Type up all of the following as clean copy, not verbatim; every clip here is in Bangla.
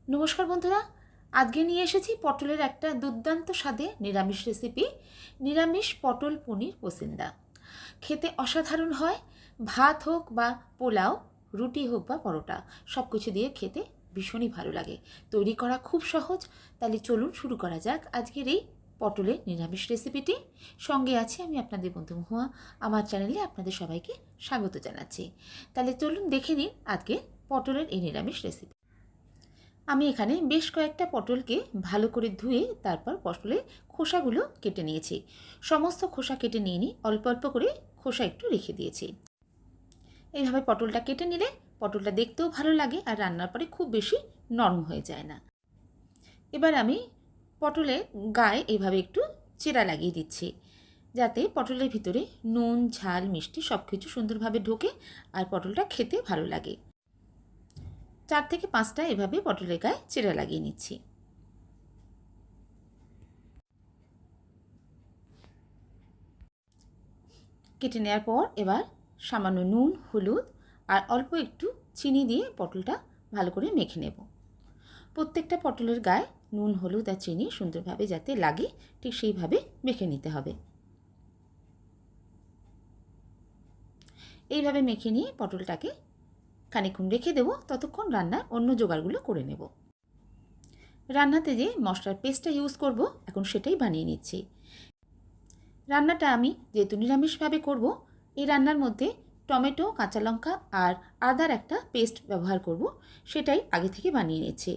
নমস্কার বন্ধুরা, আজকে নিয়ে এসেছি পটলের একটা দুর্দান্ত স্বাদে নিরামিষ রেসিপি, নিরামিষ পটল পনির পসিন্দা। খেতে অসাধারণ হয়। ভাত হোক বা পোলাও, রুটি হোক বা পরোটা, সব কিছু দিয়ে খেতে ভীষণই ভালো লাগে। তৈরি করা খুব সহজ। তাহলে চলুন শুরু করা যাক আজকের এই পটলের নিরামিষ রেসিপিটি। সঙ্গে আছি আমি আপনাদের বন্ধু মহুয়া। আমার চ্যানেলে আপনাদের সবাইকে স্বাগত জানাচ্ছি। তাহলে চলুন দেখে নিন আজকে পটলের এই নিরামিষ রেসিপি। আমি এখানে বেশ কয়েকটা পটলকে ভালো করে ধুয়ে তারপর পটলের খোসাগুলো কেটে নিয়েছি। সমস্ত খোসা কেটে নিয়ে নিই, অল্প অল্প করে খোসা একটু রেখে দিয়েছি। এইভাবে পটলটা কেটে নিলে পটলটা দেখতেও ভালো লাগে আর রান্নার পরে খুব বেশি নরম হয়ে যায় না। এবার আমি পটলের গায়ে এইভাবে একটু চেরা লাগিয়ে দিচ্ছি, যাতে পটলের ভিতরে নুন ঝাল মিষ্টি সব কিছু সুন্দরভাবে ঢোকে আর পটলটা খেতে ভালো লাগে। 4 থেকে 5টা এভাবে পটলের গায়ে চেরা লাগিয়ে নিচ্ছি। কেটে নেওয়ার পর এবার সামান্য নুন হলুদ আর অল্প একটু চিনি দিয়ে পটলটা ভালো করে মেখে নেব। প্রত্যেকটা পটলের গায়ে নুন হলুদ আর চিনি সুন্দরভাবে যাতে লাগে ঠিক সেইভাবে মেখে নিতে হবে। এইভাবে মেখে নিয়ে পটলটাকে খানিকক্ষণ রেখে দেবো, ততক্ষণ রান্নার অন্য জোগাড়গুলো করে নেব। রান্নাতে যে মশলার পেস্টটা ইউজ করব এখন সেটাই বানিয়ে নিচ্ছি। রান্নাটা আমি যেহেতু নিরামিষভাবে করব, এই রান্নার মধ্যে টমেটো কাঁচা লঙ্কা আর আদার একটা পেস্ট ব্যবহার করব, সেটাই আগে থেকে বানিয়ে নিচ্ছি।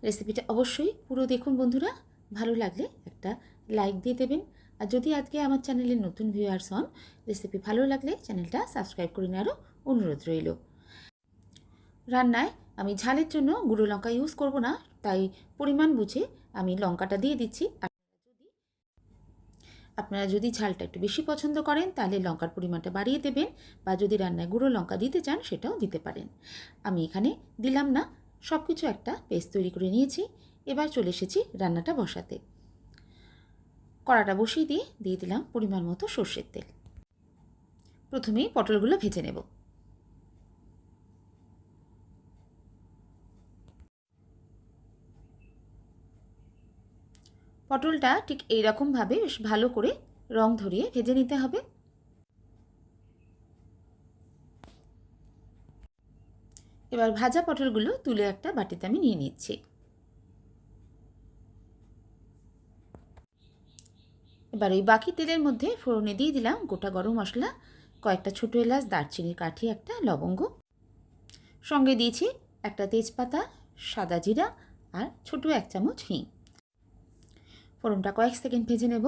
রেসিপিটা অবশ্যই পুরো দেখুন বন্ধুরা। ভালো লাগলে একটা লাইক দিয়ে দেবেন। আর যদি আজকে আমার চ্যানেলে নতুন ভিউয়ার্স হন, রেসিপি ভালো লাগলে চ্যানেলটা সাবস্ক্রাইব করে নেওয়ারও অনুরোধ রইল। রান্নায় আমি ঝালের জন্য গুঁড়ো লঙ্কা ইউজ করব না, তাই পরিমাণ বুঝে আমি লঙ্কাটা দিয়ে দিচ্ছি। আপনারা যদি ঝালটা একটু বেশি পছন্দ করেন তাহলে লঙ্কার পরিমাণটা বাড়িয়ে দেবেন, বা যদি রান্নায় গুঁড়ো লঙ্কা দিতে চান সেটাও দিতে পারেন। আমি এখানে দিলাম না। সব কিছু একটা পেস্ট তৈরি করে নিয়েছি। এবার চলে এসেছি রান্নাটা বসাতে। কড়াটা বসিয়ে দিয়ে দিলাম পরিমাণ মতো সর্ষের তেল। প্রথমেই পটলগুলো ভেজে নেব। পটলটা ঠিক এইরকমভাবে বেশ ভালো করে রং ধরিয়ে ভেজে নিতে হবে। এবার ভাজা পটলগুলো তুলে একটা বাটিতে আমি নিয়ে নিচ্ছি। এবার ওই বাকি তেলের মধ্যে ফোড়নে দিয়ে দিলাম গোটা গরম মশলা, কয়েকটা ছোটো এলাচ, দারচিনির কাঠি একটা, লবঙ্গ, সঙ্গে দিয়েছি একটা তেজপাতা, সাদা জিরা আর ছোটো 1 চামচ হিং। ফোড়নটা কয়েক সেকেন্ড ভেজে নেব।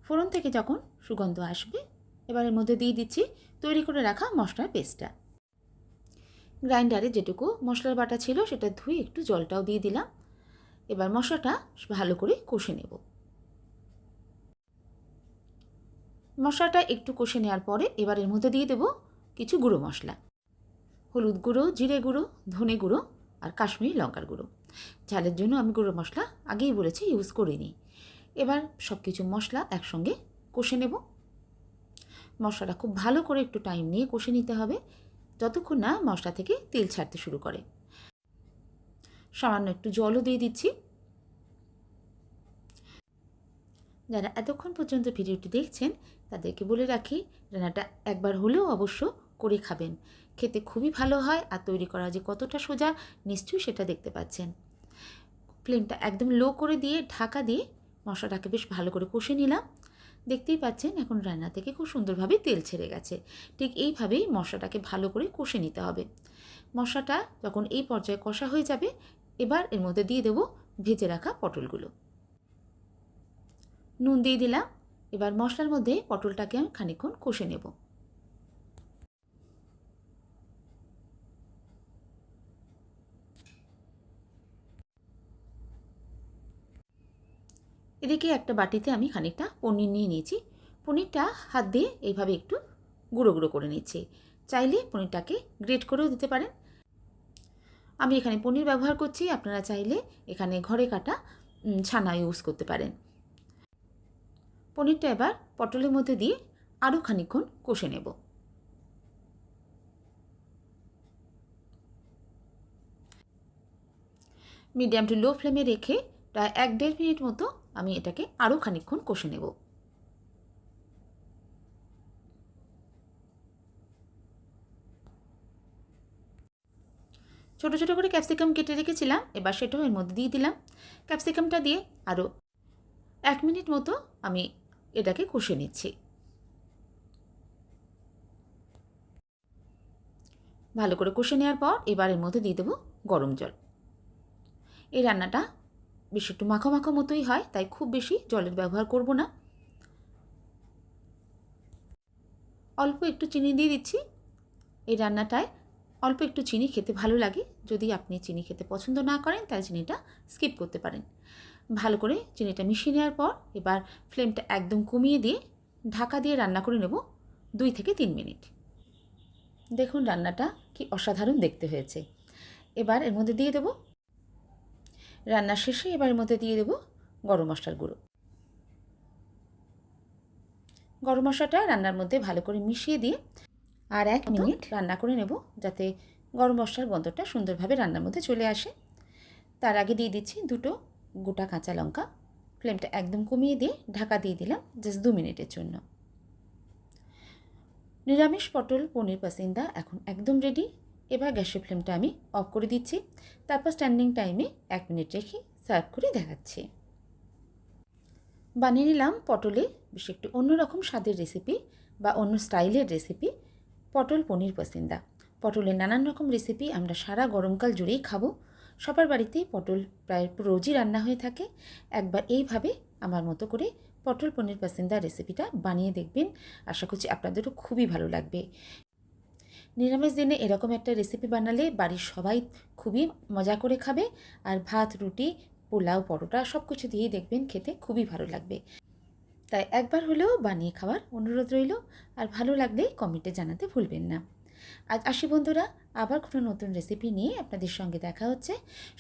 ফোড়ন থেকে যখন সুগন্ধ আসবে এবার এর মধ্যে দিয়ে দিচ্ছি তৈরি করে রাখা মশলার পেস্টটা। গ্রাইন্ডারে যেটুকু মশলার বাটা ছিল সেটা ধুয়ে একটু জলটাও দিয়ে দিলাম। এবার মশলাটা ভালো করে কষে নেব। মশলাটা একটু কষে নেওয়ার পরে এবার এর মধ্যে দিয়ে দেব কিছু গুঁড়ো মশলা, হলুদ গুঁড়ো, জিরে গুঁড়ো, ধনে গুঁড়ো আর কাশ্মীরি লঙ্কার গুঁড়ো। ঝালের জন্য আমি গুঁড়ো মশলা আগেই বলেছি ইউজ করিনি। এবার সব কিছু মশলা একসঙ্গে কষে নেব। মশলাটা খুব ভালো করে একটু টাইম নিয়ে কষে নিতে হবে, যতক্ষণ না মশলা থেকে তেল ছাড়তে শুরু করে। সামান্য একটু জলও দিয়ে দিচ্ছি। যারা এতক্ষণ পর্যন্ত ভিডিওটি দেখছেন তাদেরকে বলে রাখি, রান্নাটা একবার হলেও অবশ্য করে খাবেন। খেতে খুবই ভালো হয় আর তৈরি করা যে কতটা সোজা নিশ্চয়ই সেটা দেখতে পাচ্ছেন। ফ্লেমটা একদম লো করে দিয়ে ঢাকা দিয়ে মশলাটাকে বেশ ভালো করে কষে নিলাম। দেখতেই পাচ্ছেন এখন রান্না থেকে খুব সুন্দরভাবে তেল ছেড়ে গেছে। ঠিক এইভাবেই মশলাটাকে ভালো করে কষে নিতে হবে। মশলাটা যখন এই পর্যায়ে কষা হয়ে যাবে এবার এর মধ্যে দিয়ে দেবো ভেজে রাখা পটলগুলো। নুন দিয়ে দিলাম। এবার মশলার মধ্যে পটলটাকে আমি খানিকক্ষণ কষে নেব। এদিকে একটা বাটিতে আমি খানিকটা পনির নিয়ে নিয়েছি। পনিরটা হাত দিয়ে এইভাবে একটু গুঁড়ো গুঁড়ো করে নিচ্ছি। চাইলে পনিরটাকে গ্রেট করেও দিতে পারেন। আমি এখানে পনির ব্যবহার করছি, আপনারা চাইলে এখানে ঘরে কাটা ছানা ইউজ করতে পারেন। পনিরটা এবার পটলের মধ্যে দিয়ে আরও খানিকক্ষণ কষে নেব। মিডিয়াম টু লো ফ্লেমে রেখে প্রায় 1-1.5 মিনিট মতো আমি এটাকে আরও খানিকক্ষণ কষে নেব। ছোটো ছোটো করে ক্যাপসিকাম কেটে রেখেছিলাম, এবার সেটাও এর মধ্যে দিয়ে দিলাম। ক্যাপসিকামটা দিয়ে আরও 1 মিনিট মতো আমি এটাকে কষে নিচ্ছি। ভালো করে কষে নেওয়ার পর এবার এর মধ্যে দিয়ে দেবো গরম জল। এই রান্নাটা বেশ একটু মাখো মাখো মতোই হয়, তাই খুব বেশি জলের ব্যবহার করব না। অল্প একটু চিনি দিয়ে দিচ্ছি। এই রান্নাটায় অল্প একটু চিনি খেতে ভালো লাগে। যদি আপনি চিনি খেতে পছন্দ না করেন তাহলে চিনিটা স্কিপ করতে পারেন। ভালো করে চিনিটা মিশিয়ে নেওয়ার পর এবার ফ্লেমটা একদম কমিয়ে দিয়ে ঢাকা দিয়ে রান্না করে নেব 2 থেকে 3 মিনিট। দেখুন রান্নাটা কি অসাধারণ দেখতে হয়েছে। এবার এর মধ্যে দিয়ে দেব, রান্নার শেষে এবার এর মধ্যে দিয়ে দেব গরম মশলার গুঁড়ো। গরম মশলাটা রান্নার মধ্যে ভালো করে মিশিয়ে দিয়ে আর 1 মিনিট রান্না করে নেব, যাতে গরম মশলার গন্ধটা সুন্দরভাবে রান্নার মধ্যে চলে আসে। তার আগে দিয়ে দিচ্ছি 2টো গোটা কাঁচা লঙ্কা। ফ্লেমটা একদম কমিয়ে দিয়ে ঢাকা দিয়ে দিলাম জাস্ট 2 মিনিটের জন্য। নিরামিষ পটল পনির পাসিন্দা এখন একদম রেডি। এবার গ্যাসের ফ্লেমটা আমি অফ করে দিচ্ছি। তারপর স্ট্যান্ডিং টাইমে 1 মিনিট রেখে সার্ভ করে দেখাচ্ছি। বানিয়ে নিলাম পটলে বেশ একটু অন্যরকম স্বাদের রেসিপি বা অন্য স্টাইলের রেসিপি, পটল পনির পাসিন্দা। পটলের নানান রকম রেসিপি আমরা সারা গরমকাল জুড়েই খাবো। সবার বাড়িতেই পটল প্রায় রোজই রান্না হয়ে থাকে। একবার এইভাবে আমার মতো করে পটল পনির পাসিন্দা রেসিপিটা বানিয়ে দেখবেন, আশা করছি আপনাদেরও খুবই ভালো লাগবে। নিরামিষ দিনে এরকম একটা রেসিপি বানালে বাড়ির সবাই খুবই মজা করে খাবে, আর ভাত রুটি পোলাও পরোটা সব কিছু দিয়েই দেখবেন খেতে খুবই ভালো লাগবে। তাই একবার হলেও বানিয়ে খাওয়ার অনুরোধ রইল, আর ভালো লাগলে কমেন্টে জানাতে ভুলবেন না। আজ আসি বন্ধুরা, আবার কোনো নতুন রেসিপি নিয়ে আপনাদের সঙ্গে দেখা হচ্ছে।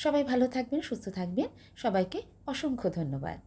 সবাই ভালো থাকবেন, সুস্থ থাকবেন। সবাইকে অসংখ্য ধন্যবাদ।